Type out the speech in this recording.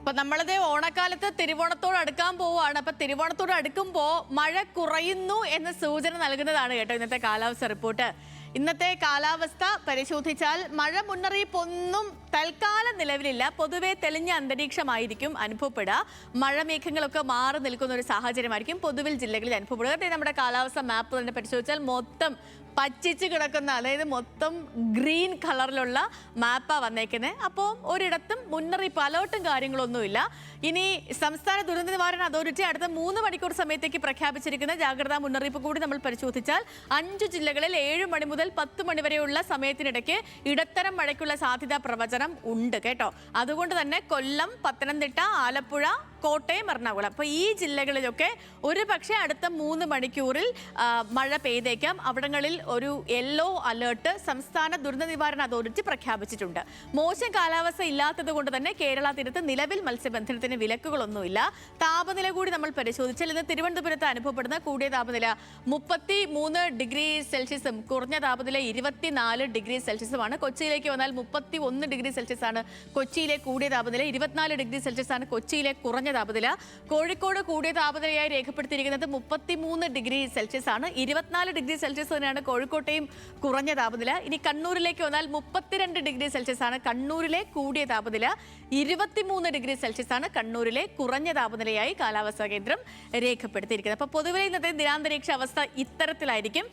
അപ്പൊ നമ്മളത് ഓണക്കാലത്ത് തിരുവോണത്തോട് അടുക്കാൻ പോവുകയാണ്. അപ്പൊ തിരുവോണത്തോട് അടുക്കുമ്പോൾ മഴ കുറയുന്നു എന്ന സൂചന നൽകുന്നതാണ് കേട്ടോ ഇന്നത്തെ കാലാവസ്ഥ റിപ്പോർട്ട്. ഇന്നത്തെ കാലാവസ്ഥ പരിശോധിച്ചാൽ മഴ മുന്നറിയിപ്പൊന്നും തൽക്കാലം നിലവിലില്ല. പൊതുവെ തെളിഞ്ഞ അന്തരീക്ഷമായിരിക്കും അനുഭവപ്പെടുക. മഴമേഘങ്ങളൊക്കെ മാറി നിൽക്കുന്ന ഒരു സാഹചര്യമായിരിക്കും പൊതുവിൽ ജില്ലകളിൽ അനുഭവപ്പെടുക. നമ്മുടെ കാലാവസ്ഥ മാപ്പ് തന്നെ പരിശോധിച്ചാൽ മൊത്തം പച്ചിച്ച് കിടക്കുന്ന, അതായത് മൊത്തം ഗ്രീൻ കളറിലുള്ള മാപ്പാണ് വന്നേക്കുന്നത്. അപ്പോൾ ഒരിടത്തും മുന്നറിയിപ്പ് അലേർട്ടും കാര്യങ്ങളൊന്നുമില്ല. ഇനി സംസ്ഥാന ദുരന്ത നിവാരണ അതോറിറ്റി അടുത്ത 3 മണിക്കൂർ സമയത്തേക്ക് പ്രഖ്യാപിച്ചിരിക്കുന്ന ജാഗ്രതാ മുന്നറിയിപ്പ് കൂടി നമ്മൾ പരിശോധിച്ചാൽ 5 ജില്ലകളിൽ 7 മണി മുതൽ 10 മണി വരെയുള്ള സമയത്തിനിടയ്ക്ക് ഇടത്തരം മഴയ്ക്കുള്ള സാധ്യതാ പ്രവചനം ഉണ്ട് കേട്ടോ. അതുകൊണ്ട് തന്നെ കൊല്ലം, പത്തനംതിട്ട, ആലപ്പുഴ, കോട്ടയം, എറണാകുളം, അപ്പോൾ ഈ ജില്ലകളിലൊക്കെ ഒരു പക്ഷേ അടുത്ത 3 മണിക്കൂറിൽ മഴ പെയ്തേക്കാം. അവിടങ്ങളിൽ ഒരു യെല്ലോ അലേർട്ട് സംസ്ഥാന ദുരന്ത നിവാരണ അതോറിറ്റി പ്രഖ്യാപിച്ചിട്ടുണ്ട്. മോശം കാലാവസ്ഥ ഇല്ലാത്തത് കൊണ്ട് തന്നെ കേരള തീരത്ത് നിലവിൽ മത്സ്യബന്ധനത്തിന് വിലക്കുകളൊന്നുമില്ല. താപനില കൂടി നമ്മൾ പരിശോധിച്ചാൽ ഇന്ന് തിരുവനന്തപുരത്ത് അനുഭവപ്പെടുന്ന കൂടിയ താപനില 33 ഡിഗ്രി സെൽഷ്യസും കുറഞ്ഞ താപനില 24 ഡിഗ്രി സെൽഷ്യസുമാണ്. കൊച്ചിയിലേക്ക് വന്നാൽ 31 ഡിഗ്രി സെൽഷ്യസ് ആണ് കൊച്ചിയിലെ കൂടിയ താപനില, 24 ഡിഗ്രി സെൽഷ്യസ് ആണ് കൊച്ചിയിലെ കുറഞ്ഞ താപനില. കോഴിക്കോട് കൂടിയ താപനിലയായി രേഖപ്പെടുത്തിയിരിക്കുന്നത് 33 ഡിഗ്രി സെൽഷ്യസ് ആണ്. 24 ഡിഗ്രി സെൽഷ്യസ് തന്നെയാണ് കോഴിക്കോട്ടെയും കുറഞ്ഞ താപനില. ഇനി കണ്ണൂരിലേക്ക് വന്നാൽ 32 ഡിഗ്രി സെൽഷ്യസ് ആണ് കണ്ണൂരിലെ കൂടിയ താപനില, 23 ഡിഗ്രി സെൽഷ്യസ് ആണ് കണ്ണൂരിലെ കുറഞ്ഞ താപനിലയായി കാലാവസ്ഥാ കേന്ദ്രം രേഖപ്പെടുത്തിയിരിക്കുന്നത്. അപ്പോൾ പൊതുവെ ഇന്നത്തെ ദിനാന്തരീക്ഷ അവസ്ഥ ഇത്തരത്തിലായിരിക്കും.